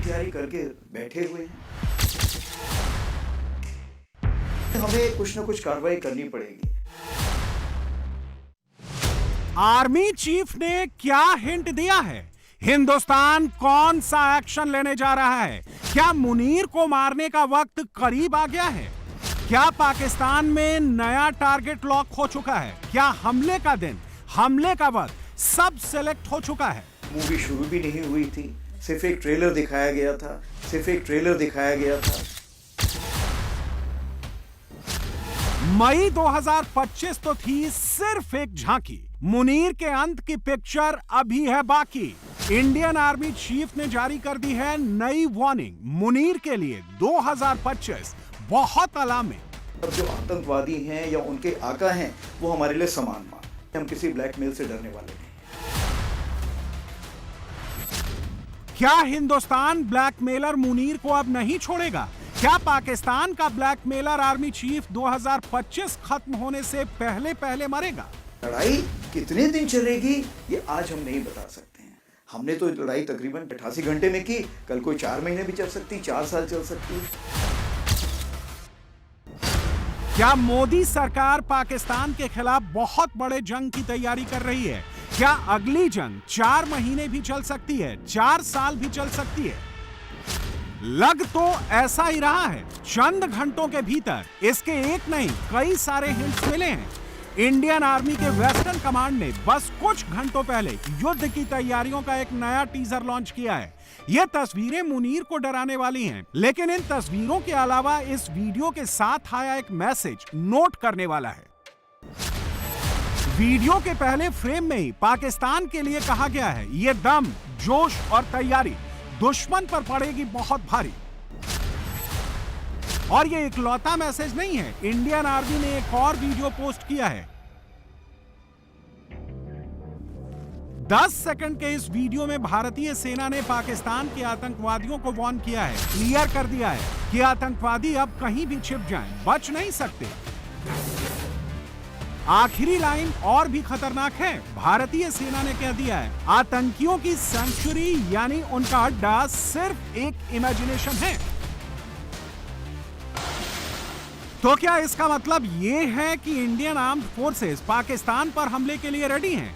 तैयारी करके बैठे हुए हैं। हमें कुछ ना कुछ कार्रवाई करनी पड़ेगी। आर्मी चीफ ने क्या हिंट दिया है? हिंदुस्तान कौन सा एक्शन लेने जा रहा है? क्या मुनीर को मारने का वक्त करीब आ गया है? क्या पाकिस्तान में नया टारगेट लॉक हो चुका है? क्या हमले का दिन, हमले का वक्त सब सेलेक्ट हो चुका है? मूवी शुरू भी नहीं हुई थी, सिर्फ एक ट्रेलर दिखाया गया था। मई 2025 तो थी सिर्फ एक झांकी। मुनीर के अंत की पिक्चर अभी है बाकी। इंडियन आर्मी चीफ ने जारी कर दी है नई वार्निंग। मुनीर के लिए 2025 बहुत अलार्मिंग। अब जो आतंकवादी हैं या उनके आका हैं वो हमारे लिए समान मान, हम किसी ब्लैकमेल से डरने वाले नहीं। क्या हिंदुस्तान ब्लैकमेलर मुनीर को अब नहीं छोड़ेगा? क्या पाकिस्तान का ब्लैकमेलर आर्मी चीफ 2025 खत्म होने से पहले मरेगा? लड़ाई कितने दिन चलेगी ये आज हम नहीं बता सकते हैं। हमने तो लड़ाई तकरीबन 88 घंटे में की, कल कोई 4 महीने भी चल सकती, 4 साल चल सकती। क्या मोदी सरकार पाकिस्तान के खिलाफ बहुत बड़े जंग की तैयारी कर रही है? क्या अगली जंग 4 महीने भी चल सकती है, 4 साल भी चल सकती है? लग तो ऐसा ही रहा है। चंद घंटों के भीतर इसके एक नहीं कई सारे हिंट्स मिले हैं। इंडियन आर्मी के वेस्टर्न कमांड ने बस कुछ घंटों पहले युद्ध की तैयारियों का एक नया टीजर लॉन्च किया है। ये तस्वीरें मुनीर को डराने वाली हैं, लेकिन इन तस्वीरों के अलावा इस वीडियो के साथ आया एक मैसेज नोट करने वाला है। वीडियो के पहले फ्रेम में ही पाकिस्तान के लिए कहा गया है, ये दम, जोश और तैयारी दुश्मन पर पड़ेगी बहुत भारी। और ये इकलौता मैसेज नहीं है। इंडियन आर्मी ने एक और वीडियो पोस्ट किया है। 10 सेकंड के इस वीडियो में भारतीय सेना ने पाकिस्तान के आतंकवादियों को वार्न किया है, क्लियर कर दिया है कि आतंकवादी अब कहीं भी छिप जाएं, बच नहीं सकते। आखिरी लाइन और भी खतरनाक है। भारतीय सेना ने कह दिया है, आतंकियों की सेंचुरी यानी उनका अड्डा सिर्फ एक इमेजिनेशन है। तो क्या इसका मतलब यह है कि इंडियन आर्म्ड फोर्सेस पाकिस्तान पर हमले के लिए रेडी हैं?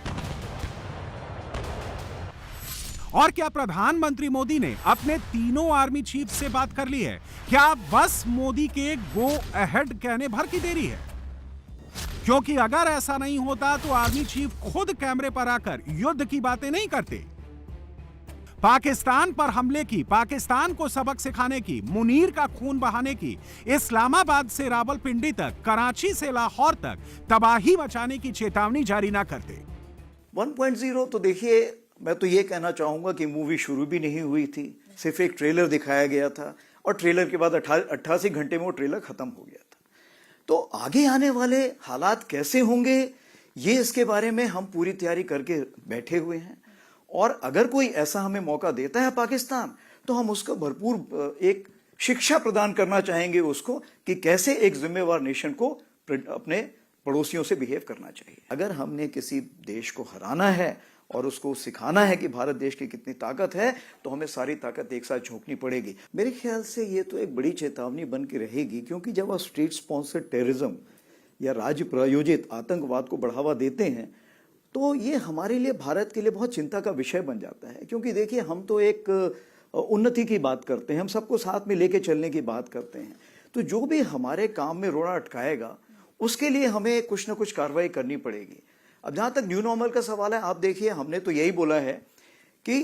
और क्या प्रधानमंत्री मोदी ने अपने तीनों आर्मी चीफ से बात कर ली है? क्या बस मोदी के गो अहेड कहने भर की देरी है? क्योंकि अगर ऐसा नहीं होता तो आर्मी चीफ खुद कैमरे पर आकर युद्ध की बातें नहीं करते। पाकिस्तान पर हमले की, पाकिस्तान को सबक सिखाने की, मुनीर का खून बहाने की, इस्लामाबाद से रावलपिंडी तक, कराची से लाहौर तक तबाही मचाने की चेतावनी जारी ना करते। 1.0 तो देखिए, मैं तो ये कहना चाहूंगा कि मूवी शुरू भी नहीं हुई थी, सिर्फ एक ट्रेलर दिखाया गया था और ट्रेलर के बाद 88 घंटे में वो ट्रेलर खत्म हो गया था। तो आगे आने वाले हालात कैसे होंगे ये इसके बारे में हम पूरी तैयारी करके बैठे हुए हैं। और अगर कोई ऐसा हमें मौका देता है पाकिस्तान, तो हम उसको भरपूर एक शिक्षा प्रदान करना चाहेंगे उसको कि कैसे एक जिम्मेवार नेशन को अपने पड़ोसियों से बिहेव करना चाहिए। अगर हमने किसी देश को हराना है और उसको सिखाना है कि भारत देश की कितनी ताकत है, तो हमें सारी ताकत एक साथ झोंकनी पड़ेगी। मेरे ख्याल से ये तो एक बड़ी चेतावनी बन के रहेगी, क्योंकि जब आप स्टेट स्पॉन्सर्ड टेररिज्म या राज्य प्रायोजित आतंकवाद को बढ़ावा देते हैं, तो ये हमारे लिए, भारत के लिए बहुत चिंता का विषय बन जाता है। क्योंकि देखिए, हम तो एक उन्नति की बात करते हैं, हम सबको साथ में लेके चलने की बात करते हैं। तो जो भी हमारे काम में रोड़ा अटकाएगा, उसके लिए हमें कुछ ना कुछ कार्रवाई करनी पड़ेगी। अब जहां तक न्यू नॉर्मल का सवाल है, आप देखिए, हमने तो यही बोला है कि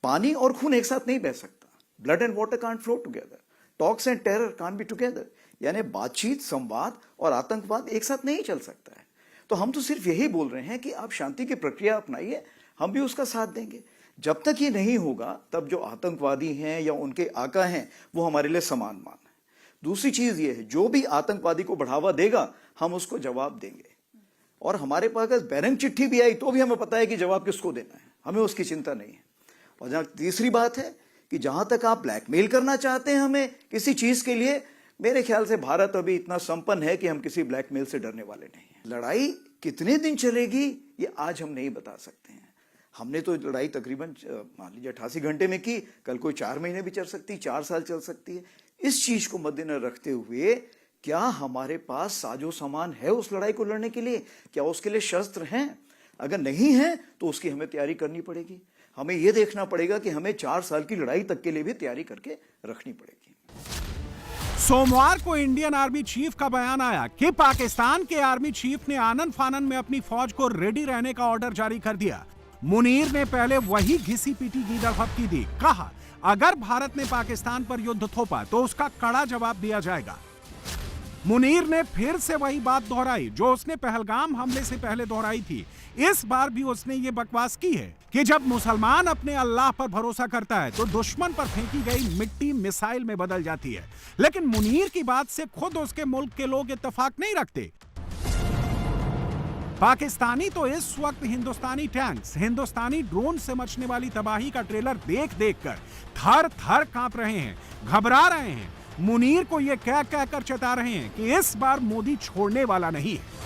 पानी और खून एक साथ नहीं बह सकता। Blood and water can't flow together, talks and terror can't be together. यानी बातचीत, संवाद और आतंकवाद एक साथ नहीं चल सकता है। तो हम तो सिर्फ यही बोल रहे हैं कि आप शांति की प्रक्रिया अपनाइए, हम भी उसका साथ देंगे। जब तक ये नहीं होगा, तब जो आतंकवादी हैं या उनके आका हैं वो हमारे लिए समान मान है। दूसरी चीज ये है, जो भी आतंकवादी को बढ़ावा देगा, हम उसको जवाब देंगे। और हमारे पास अगर बैरंग चिट्ठी भी आई तो भी हमें पता है कि जवाब किसको देना है, हमें उसकी चिंता नहीं है। और जहां तीसरी बात है कि जहां तक आप ब्लैकमेल करना चाहते हैं हमें किसी चीज के लिए, मेरे ख्याल से भारत अभी इतना संपन्न है कि हम किसी ब्लैकमेल से डरने वाले नहीं हैं। लड़ाई कितने दिन चलेगी ये आज हम नहीं बता सकते हैं। हमने तो लड़ाई तकरीबन मान लीजिए 88 घंटे में की, कल कोई 4 महीने भी चल सकती है, 4 साल चल सकती है। इस चीज को मद्देनजर रखते हुए क्या हमारे पास साजो सामान है उस लड़ाई को लड़ने के लिए? क्या उसके लिए शस्त्र हैं? अगर नहीं है तो उसकी हमें तैयारी करनी पड़ेगी। हमें यह देखना पड़ेगा कि हमें 4 साल की लड़ाई तक के लिए भी तैयारी करके रखनी पड़ेगी। सोमवार को इंडियन आर्मी चीफ का बयान आया कि पाकिस्तान के आर्मी चीफ ने आनन फानन में अपनी फौज को रेडी रहने का ऑर्डर जारी कर दिया। मुनीर ने पहले वही घिसी पीटी गीदड़फक्की दी, कहा अगर भारत ने पाकिस्तान पर युद्ध थोपा तो उसका कड़ा जवाब दिया जाएगा। मुनीर ने फिर से वही बात दोहराई जो उसने पहलगाम हमले से पहले दोहराई थी। इस बार भी उसने ये बकवास की है कि जब मुसलमान अपने अल्लाह पर भरोसा करता है तो दुश्मन पर फेंकी गई मिट्टी मिसाइल में बदल जाती है। लेकिन मुनीर की बात से खुद उसके मुल्क के लोग इत्तेफाक नहीं रखते। पाकिस्तानी तो इस वक्त हिंदुस्तानी टैंक्स, हिंदुस्तानी ड्रोन से मचने वाली तबाही का ट्रेलर देख देखकर थर थर कांप रहे हैं, घबरा रहे हैं। मुनीर को यह कह कहकर चेता रहे हैं कि इस बार मोदी छोड़ने वाला नहीं है।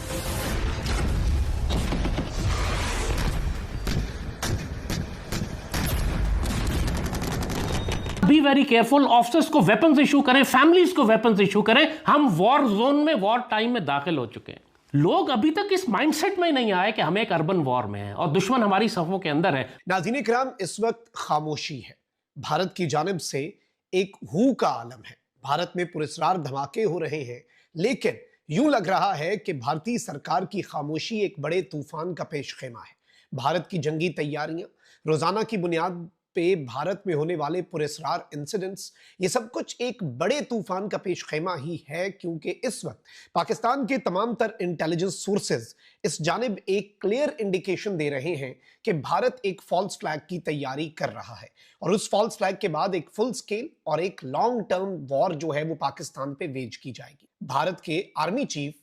बी वेरी केयरफुल, ऑफिसर्स को वेपन्स इशू करें, फैमिलीज को वेपन्स इशू करें। हम वॉर जोन में, वॉर टाइम में दाखिल हो चुके हैं। लोग अभी तक इस माइंडसेट में नहीं आए कि हम एक अर्बन वॉर में हैं और दुश्मन हमारी सफों के अंदर है। नाज़रीन किराम, इस वक्त खामोशी है। भारत की जानिब से एक हू का आलम है। भारत में पुरस्कार धमाके हो रहे हैं, लेकिन यूं लग रहा है कि भारतीय सरकार की खामोशी एक बड़े तूफान का पेशखेमा है। भारत की जंगी तैयारियां, रोजाना की बुनियाद पे भारत में होने वाले पुरस्कार इंसिडेंट्स, ये सब कुछ एक बड़े तूफान का पेशखेमा ही है, क्योंकि इस वक्त पाकिस्तान के तमाम तर इंटेलिजेंस सोर्सेज इस जानिब एक क्लियर इंडिकेशन दे रहे हैं कि भारत एक फॉल्स फ्लैग की तैयारी कर रहा है और उस फॉल्स फ्लैग के बाद एक फुल स्केल और एक लॉन्ग टर्म वॉर जो है वो पाकिस्तान पे वेज की जाएगी। भारत के आर्मी चीफ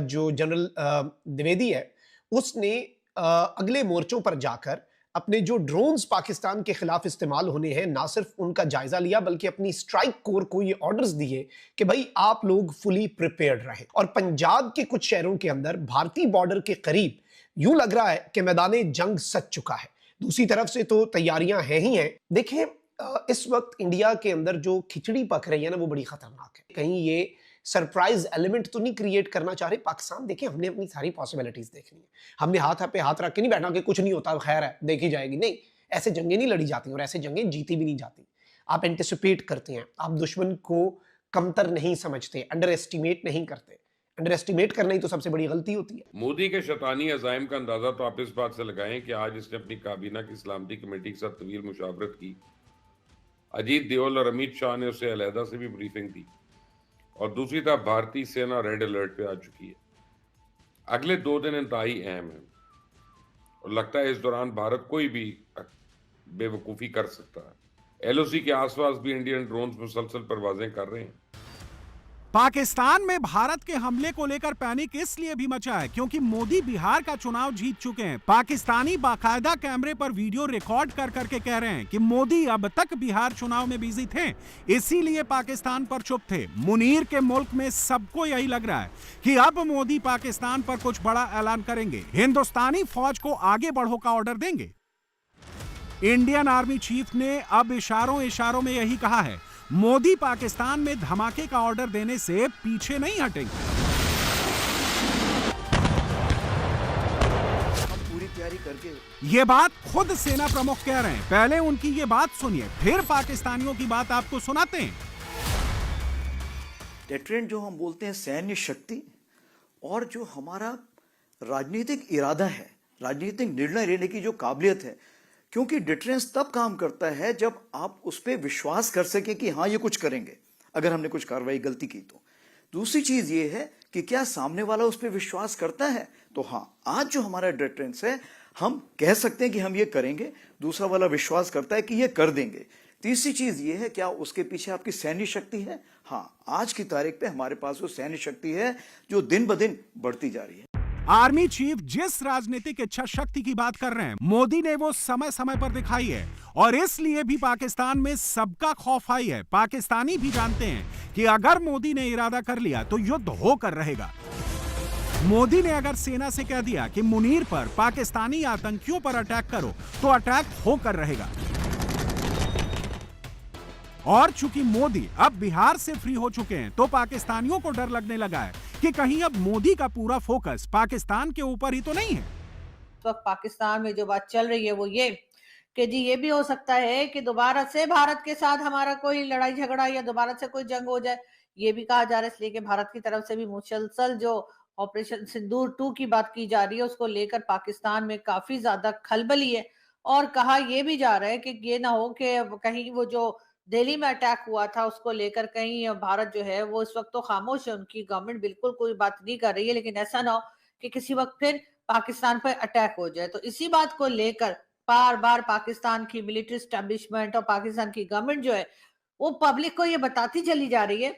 जो जनरल द्विवेदी है, उसने अगले मोर्चों पर जाकर अपने जो ड्रोन्स पाकिस्तान के खिलाफ इस्तेमाल होने हैं, ना सिर्फ उनका जायजा लिया बल्कि अपनी स्ट्राइक कोर को ये ऑर्डर्स दिए कि भाई आप लोग फुली प्रिपेयर्ड रहें। और पंजाब के कुछ शहरों के अंदर भारतीय बॉर्डर के करीब यूं लग रहा है कि मैदाने जंग सज चुका है। दूसरी तरफ से तो तैयारियां हैं ही हैं। देखें, इस वक्त इंडिया के अंदर जो खिचड़ी पक रही है ना, वो बड़ी खतरनाक है। कहीं ये सरप्राइज एलिमेंट तो नहीं क्रिएट करना चाह रहे पाकिस्तान। देखिए, हमने अपनी सारी पॉसिबिलिटीज देखनी है। हमने हाथ पे हाथ रख के नहीं बैठना कि कुछ नहीं होता, खैर है, देखी जाएगी। नहीं, ऐसे जंगें नहीं लड़ी जाती और ऐसे जंगें जीती भी नहीं जाती। आप एंटिसिपेट करते हैं, आप दुश्मन को कमतर नहीं समझते, अंडर एस्टिमेट नहीं करते। अंडर एस्टिमेट करना ही तो सबसे बड़ी गलती होती है। मोदी के शैतानी अज़ाइम का अंदाजा तो आप इस बात से लगाएं कि आज इसने अपनी काबीना की सलामती कमेटी के साथ तवील मुशावरत की। अजीत डोवाल और अमित शाह ने उसे अलहदा से भी ब्रीफिंग दी और दूसरी तरफ भारतीय सेना रेड अलर्ट पे आ चुकी है। अगले 2 दिन इंतहाई अहम है और लगता है इस दौरान भारत कोई भी बेवकूफ़ी कर सकता है। एलओसी के आसपास भी इंडियन ड्रोन्स मुसलसल परवाजें कर रहे हैं। पाकिस्तान में भारत के हमले को लेकर पैनिक इसलिए भी मचा है क्योंकि मोदी बिहार का चुनाव जीत चुके हैं। पाकिस्तानी बाकायदा कैमरे पर वीडियो रिकॉर्ड कर करके कह रहे हैं कि मोदी अब तक बिहार चुनाव में बिजी थे, इसीलिए पाकिस्तान पर चुप थे। मुनीर के मुल्क में सबको यही लग रहा है कि अब मोदी पाकिस्तान पर कुछ बड़ा ऐलान करेंगे, हिंदुस्तानी फौज को आगे बढ़ो का ऑर्डर देंगे। इंडियन आर्मी चीफ ने अब इशारों में यही कहा है, मोदी पाकिस्तान में धमाके का ऑर्डर देने से पीछे नहीं हटेंगे। हम पूरी तैयारी करके ये बात खुद सेना प्रमुख कह रहे हैं। पहले उनकी ये बात सुनिए, फिर पाकिस्तानियों की बात आपको सुनाते हैं। डेटरेंट जो हम बोलते हैं, सैन्य शक्ति और जो हमारा राजनीतिक इरादा है, राजनीतिक निर्णय लेने की जो काबिलियत है, क्योंकि डिटरेंस तब काम करता है जब आप उस पर विश्वास कर सकें कि हाँ ये कुछ करेंगे अगर हमने कुछ कार्रवाई गलती की तो। दूसरी चीज ये है कि क्या सामने वाला उस पर विश्वास करता है। तो हाँ, आज जो हमारा डिटरेंस है, हम कह सकते हैं कि हम ये करेंगे, दूसरा वाला विश्वास करता है कि ये कर देंगे। तीसरी चीज ये है, क्या उसके पीछे आपकी सैन्य शक्ति है। हाँ, आज की तारीख पे हमारे पास वो सैन्य शक्ति है जो दिन ब दिन बढ़ती जा रही है। आर्मी चीफ जिस राजनीतिक इच्छा शक्ति की बात कर रहे हैं, मोदी ने वो समय समय पर दिखाई है और इसलिए भी पाकिस्तान में सबका खौफ आई है। पाकिस्तानी भी जानते हैं कि अगर मोदी ने इरादा कर लिया तो युद्ध होकर रहेगा। मोदी ने अगर सेना से कह दिया कि मुनीर पर पाकिस्तानी आतंकियों पर अटैक करो, तो अटैक होकर रहेगा। और चूंकि मोदी अब बिहार से फ्री हो चुके हैं, तो पाकिस्तानियों को डर लगने लगा है कि कहीं अब मोदी का पूरा फोकस पाकिस्तान के ऊपर ही तो नहीं है। तो पाकिस्तान में जो बात चल रही है वो ये कि जी ये भी हो सकता है कि दोबारा से भारत के साथ हमारा कोई लड़ाई झगड़ा या दोबारा से कोई जंग हो जाए। ये भी कहा जा रहा है, इसलिए कि भारत की तरफ से भी मुसलसल जो ऑपरेशन सिंदूर 2 की बात की जा रही है, उसको लेकर पाकिस्तान में काफी ज्यादा खलबली है। और कहा यह भी जा रहा है कि ये ना हो कि कहीं वो जो दिल्ली में अटैक हुआ था उसको लेकर कहीं भारत जो है वो इस वक्त तो खामोश है, उनकी गवर्नमेंट बिल्कुल कोई बात नहीं कर रही है, लेकिन ऐसा ना हो कि किसी वक्त फिर पाकिस्तान पर अटैक हो जाए। तो इसी बात को लेकर बार बार पाकिस्तान की मिलिट्री एस्टेब्लिशमेंट और पाकिस्तान की गवर्नमेंट जो है वो पब्लिक को ये बताती चली जा रही है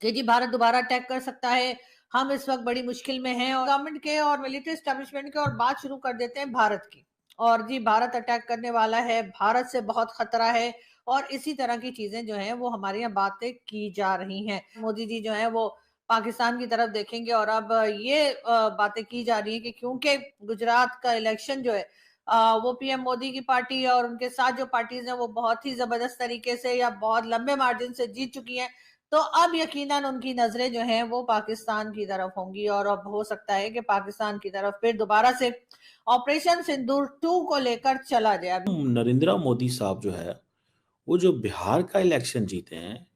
कि जी भारत दोबारा अटैक कर सकता है, हम इस वक्त बड़ी मुश्किल में हैं। और गवर्नमेंट के और मिलिट्री एस्टेब्लिशमेंट के और बात शुरू कर देते हैं भारत की, और जी भारत अटैक करने वाला है, भारत से बहुत खतरा है, और इसी तरह की चीजें जो हैं वो हमारे यहाँ बातें की जा रही हैं। मोदी जी जो है वो पाकिस्तान की तरफ देखेंगे, और अब ये बातें की जा रही है कि क्योंकि गुजरात का इलेक्शन जो है वो पीएम मोदी की पार्टी और उनके साथ जो पार्टीज हैं वो बहुत ही जबरदस्त तरीके से या बहुत लंबे मार्जिन से जीत चुकी हैं, तो अब यकीनन उनकी नजरें जो हैं वो पाकिस्तान की तरफ होंगी, और अब हो सकता है कि पाकिस्तान की तरफ फिर दोबारा से ऑपरेशन सिंदूर 2 को लेकर चला जाए। नरेंद्र मोदी साहब जो है वो जो बिहार का इलेक्शन जीते हैं,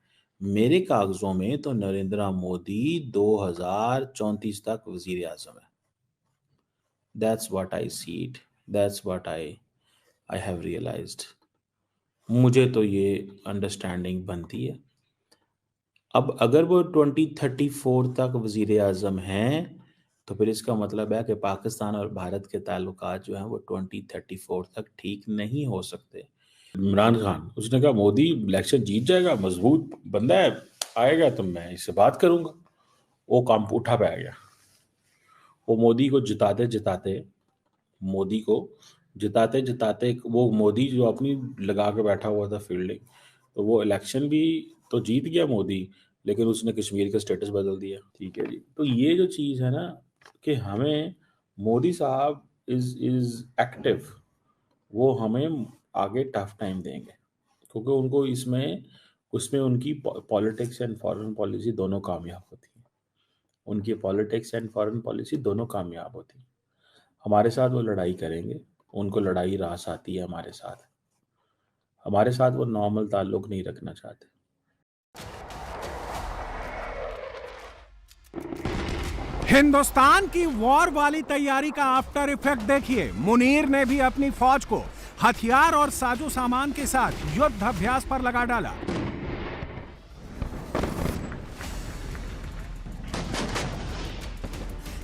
मेरे कागजों में तो नरेंद्र मोदी 2034 तक वजीर आजम है। That's what I see it, that's what I have realised. मुझे तो ये अंडरस्टैंडिंग बनती है। अब अगर वो 2034 तक वजीर आजम हैं, तो फिर इसका मतलब है कि पाकिस्तान और भारत के ताल्लुकात जो हैं वो 2034 तक ठीक नहीं हो सकते। इमरान खान, उसने कहा मोदी इलेक्शन जीत जाएगा, मजबूत बंदा है, आएगा तो मैं इससे बात करूंगा। वो काम उठा पाया गया। वो मोदी को जिताते जिताते वो मोदी जो अपनी लगा के बैठा हुआ था फील्डिंग, तो वो इलेक्शन भी तो जीत गया मोदी, लेकिन उसने कश्मीर का स्टेटस बदल दिया। ठीक है जी। तो ये जो चीज़ है ना कि हमें मोदी साहब इज एक्टिव, वो हमें आगे टफ टाइम देंगे, क्योंकि उनको उसमें उनकी पॉलिटिक्स एंड फॉरेन पॉलिसी दोनों कामयाब होती है। उनकी पॉलिटिक्स एंड फॉरेन पॉलिसी दोनों कामयाब होती है। हमारे साथ वो लड़ाई करेंगे, उनको लड़ाई रास आती है हमारे साथ वो नॉर्मल ताल्लुक नहीं रखना चाहते। हिंदुस्तान की वॉर वाली तैयारी का आफ्टर इफेक्ट देखिए। मुनीर ने भी अपनी फौज को हथियार और साजो सामान के साथ युद्ध अभ्यास पर लगा डाला।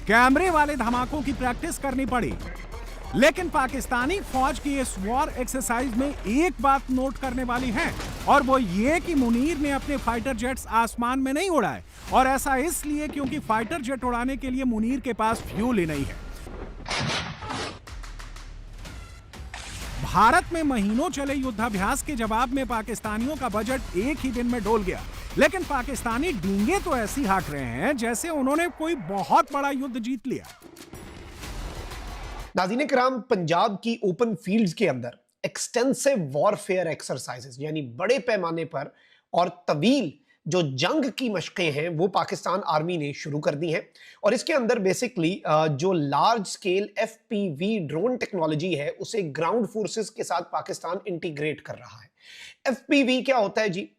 कैमरे वाले धमाकों की प्रैक्टिस करनी पड़ी, लेकिन पाकिस्तानी फौज की इस वॉर एक्सरसाइज में एक बात नोट करने वाली है, और वो ये कि मुनीर ने अपने फाइटर जेट्स आसमान में नहीं उड़ाए, और ऐसा इसलिए क्योंकि फाइटर जेट उड़ाने के लिए मुनीर के पास फ्यूल ही नहीं है। भारत में महीनों चले युद्धाभ्यास के जवाब में पाकिस्तानियों का बजट एक ही दिन में डोल गया, लेकिन पाकिस्तानी डींगे तो ऐसी हाँक रहे हैं जैसे उन्होंने कोई बहुत बड़ा युद्ध जीत लिया। नाज़रीन किराम, पंजाब की ओपन फील्ड्स के अंदर एक्सटेंसिव वॉरफेयर एक्सरसाइजेस यानी बड़े पैमाने पर और तवील जो जंग की मशकें हैं वो पाकिस्तान आर्मी ने शुरू कर दी हैं, और इसके अंदर बेसिकली जो large scale FPV drone technology है उसे ग्राउंड फोर्सेस के साथ पाकिस्तान इंटीग्रेट कर रहा है। FPV क्या होता है जी?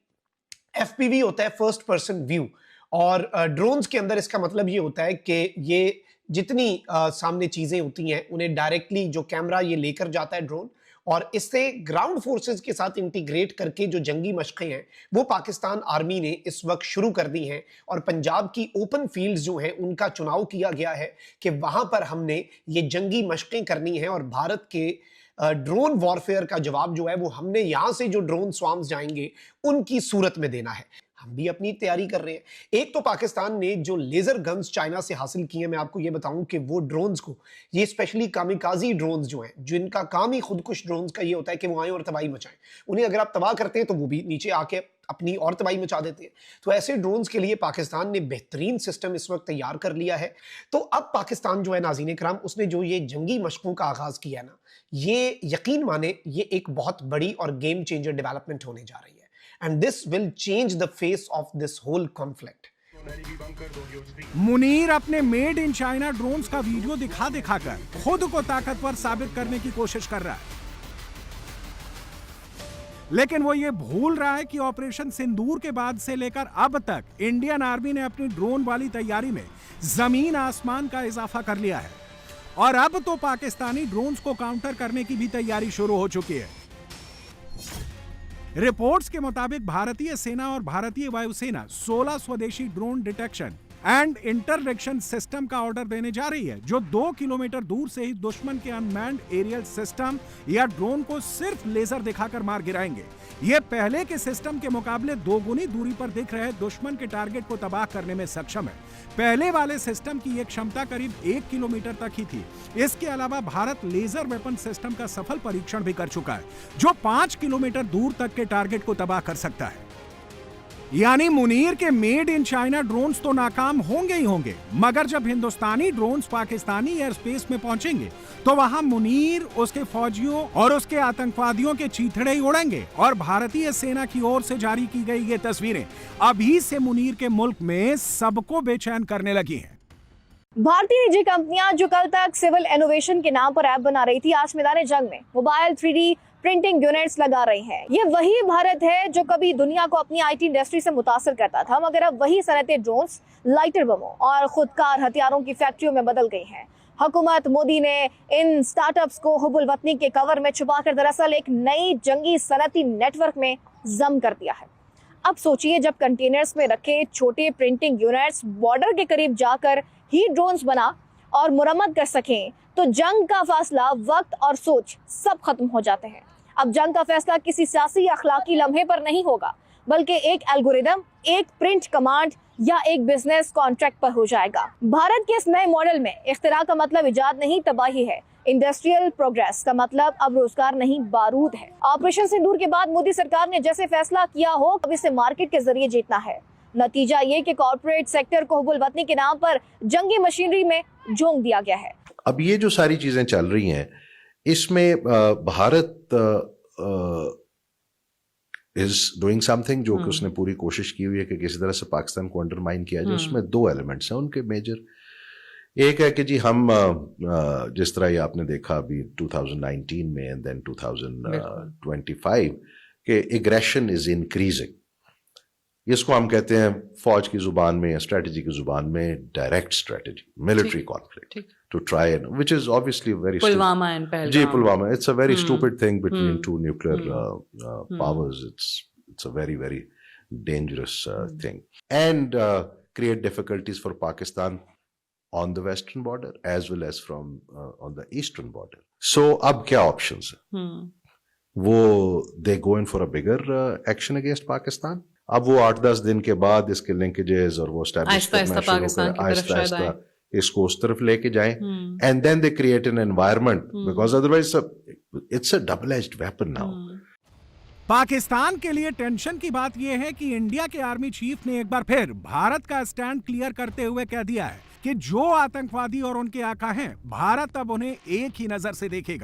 FPV होता है फर्स्ट पर्सन व्यू, और ड्रोन्स के अंदर इसका मतलब ये होता है कि ये जितनी सामने चीजें होती हैं उन्हें डायरेक्टली जो कैमरा ये लेकर जाता है ड्रोन, और इससे ग्राउंड फोर्सेस के साथ इंटीग्रेट करके जो जंगी मशकें हैं वो पाकिस्तान आर्मी ने इस वक्त शुरू कर दी हैं। और पंजाब की ओपन फील्ड्स जो हैं उनका चुनाव किया गया है कि वहां पर हमने ये जंगी मशकें करनी है, और भारत के ड्रोन वॉरफेयर का जवाब जो है वो हमने यहां से जो ड्रोन स्वार्म्स जाएंगे उनकी सूरत में देना है। हम भी अपनी तैयारी कर रहे हैं। एक तो पाकिस्तान ने जो लेजर गन्स चाइना से हासिल किए हैं, मैं आपको ये बताऊं कि वो ड्रोन्स को, ये स्पेशली कामिकाजी ड्रोन्स जो हैं, जिनका काम ही खुदकुश ड्रोन्स का ये होता है कि वो आए और तबाही मचाएं, उन्हें अगर आप तबाह करते हैं तो वो भी नीचे आके अपनी और तबाही मचा देते हैं। तो ऐसे ड्रोन्स के लिए पाकिस्तान ने बेहतरीन सिस्टम इस वक्त तैयार कर लिया है। तो अब पाकिस्तान जो है नाज़रीन इकराम, उसने जो ये जंगी मशकों का आगाज किया है ना, ये यकीन माने ये एक बहुत बड़ी और गेम चेंजर डेवलपमेंट होने जा रही है। And this will change the face of this whole conflict. Munir अपने मेड इन चाइना ड्रोन्स का वीडियो दिखा दिखाकर खुद को ताकतवर साबित करने की कोशिश कर रहा है, लेकिन वो ये भूल रहा है कि ऑपरेशन सिंदूर के बाद से लेकर अब तक इंडियन आर्मी ने अपनी ड्रोन वाली तैयारी में जमीन आसमान का इजाफा कर लिया है और अब तो पाकिस्तानी ड्रोन्स को काउंटर करने की भी तैयारी शुरू हो चुकी है। रिपोर्ट्स के मुताबिक भारतीय सेना और भारतीय वायुसेना 16 स्वदेशी drone detection and interdiction system का ऑर्डर देने जा रही है, जो 2 किलोमीटर दूर से ही दुश्मन के अनमैन्ड एरियल सिस्टम या ड्रोन को सिर्फ लेजर दिखाकर मार गिराएंगे। ये पहले के सिस्टम के मुकाबले 2 गुनी दूरी पर दिख रहे दुश्मन के टारगेट को तबाह करने में सक्षम है। पहले वाले सिस्टम की एक क्षमता करीब 1 किलोमीटर तक ही थी। इसके अलावा भारत लेजर वेपन सिस्टम का सफल परीक्षण भी कर चुका है, जो 5 किलोमीटर दूर तक के टारगेट को तबाह कर सकता है। यानी मुनीर के मेड इन चाइना ड्रोन्स तो नाकाम होंगे ही होंगे, मगर जब हिंदुस्तानी ड्रोन्स पाकिस्तानी एयर स्पेस में पहुंचेंगे तो वहां मुनीर, उसके फौजियों और उसके आतंकवादियों के चीथड़े ही उड़ेंगे। और भारतीय सेना की ओर से जारी की गई ये तस्वीरें अभी से मुनीर के मुल्क में सबको बेचैन करने लगी हैं। भारतीय निजी कंपनियां जो कल तक सिविल इनोवेशन के नाम पर ऐप बना रही थी, आज मैदान जंग में मोबाइल 3D प्रिंटिंग यूनिट्स लगा रही हैं। ये वही भारत है जो कभी दुनिया को अपनी IT इंडस्ट्री से मुतासर करता था, मगर अब वही सनतें ड्रोन्स, लाइटर बमों और खुदकार हथियारों की फैक्ट्रियों में बदल गई हैं। हुकूमत मोदी ने इन स्टार्टअप्स को हुबुल वतनी के कवर में छुपाकर दरअसल एक नई जंगी सनती नेटवर्क में जम कर दिया है। अब सोचिए, जब कंटेनर्स में रखे छोटे प्रिंटिंग यूनिट्स बॉर्डर के करीब जाकर ही ड्रोन्स बना और मुरम्मत कर सकें, तो जंग का फासला, वक्त और सोच सब खत्म हो जाते हैं। अब जंग का फैसला किसी सियासी या अखलाकी लम्हे पर नहीं होगा, बल्कि एक एल्गोरिदम, एक प्रिंट कमांड या एक बिजनेस कॉन्ट्रैक्ट पर हो जाएगा। भारत के इस नए मॉडल में इख्तिरा का मतलब इजाद नहीं, तबाही है। इंडस्ट्रियल प्रोग्रेस का मतलब अब रोजगार नहीं, बारूद है। ऑपरेशन सिंदूर के बाद मोदी सरकार ने जैसे फैसला किया हो, अब इसे मार्केट के जरिए जीतना है। नतीजा ये कि कॉर्पोरेट सेक्टर को हुबुल वतनी के नाम पर जंगी मशीनरी में झोंक दिया गया है। अब ये जो सारी चीजें चल रही हैं, इसमें भारत इज डूइंग समथिंग जो कि उसने पूरी कोशिश की हुई है कि किसी तरह से पाकिस्तान को अंडरमाइन किया जाए। उसमें 2 एलिमेंट्स हैं उनके मेजर। एक है कि जी हम जिस तरह ये आपने देखा अभी 2019 में एंड देन 2025 के एग्रेशन इज इंक्रीजिंग। इसको हम कहते हैं फौज की जुबान में या स्ट्रेटजी की जुबान में direct strategy, military conflict to try and, which is obviously very Pulwama and Pahalgam. Ji, Pulwama. It's a very stupid thing between 2 nuclear powers. It's a very, very dangerous thing. And create difficulties for Pakistan on the western border as well as from on the eastern border. So, अब क्या options हैं? वो they go in for a bigger action against Pakistan. अब वो 8-10 दिन के बाद इसके linkages और वो establish करना शुरू करें, आहिस्ता इसको उस तरफ लेके जाएं, and then they create an environment, because otherwise it's a double edged weapon now. Pakistan के लिए टेंशन की बात यह है कि इंडिया के आर्मी चीफ ने एक बार फिर भारत का स्टैंड क्लियर करते हुए कह दिया है कि जो आतंकवादी और उनके आका हैं, भारत अब उन्हें एक ही नजर से देखेगा।